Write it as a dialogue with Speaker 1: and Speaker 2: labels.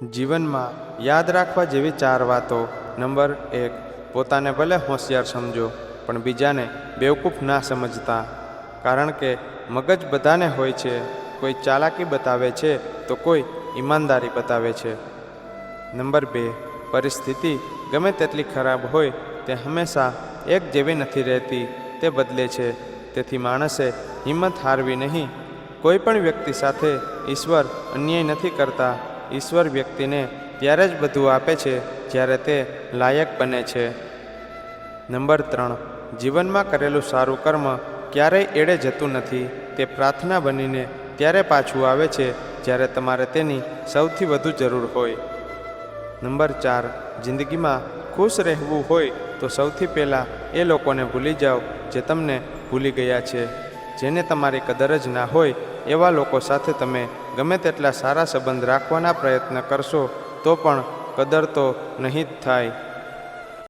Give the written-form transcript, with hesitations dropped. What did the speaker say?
Speaker 1: જીવનમાં યાદ રાખવા જેવી 4 વાતો. નંબર 1, પોતાને ભલે હોશિયાર સમજો પણ બીજાને બેવકૂફ ના સમજતા. કારણ કે મગજ બધાને હોય છે. કોઈ ચાલાકી બતાવે છે તો કોઈ ઈમાનદારી બતાવે છે. નંબર 2, પરિસ્થિતિ ગમે તેટલી ખરાબ હોય તે હંમેશા એક જેવી નથી રહેતી, તે બદલે છે. તેથી માણસે હિંમત હારવી નહીં. કોઈ પણ વ્યક્તિ સાથે ઈશ્વર અન્યાય નથી કરતા. ઈશ્વર વ્યક્તિને ત્યારે જ બધું આપે છે જ્યારે તે લાયક બને છે. નંબર 3, જીવનમાં કરેલું સારું કર્મ ક્યારેય એળે જતું નથી. તે પ્રાર્થના બનીને ત્યારે પાછું આવે છે જ્યારે તમારે તેની સૌથી વધુ જરૂર હોય. નંબર 4, જિંદગીમાં ખુશ રહેવું હોય તો સૌથી પહેલાં એ લોકોને ભૂલી જાઓ જે તમને ભૂલી ગયા છે. જેને તમારી કદર જ ના હોય એવા લોકો સાથે તમે ગમે તેટલા સારા સંબંધ રાખવાના પ્રયત્ન કરશો તો પણ કદર તો નહીં જ થાય.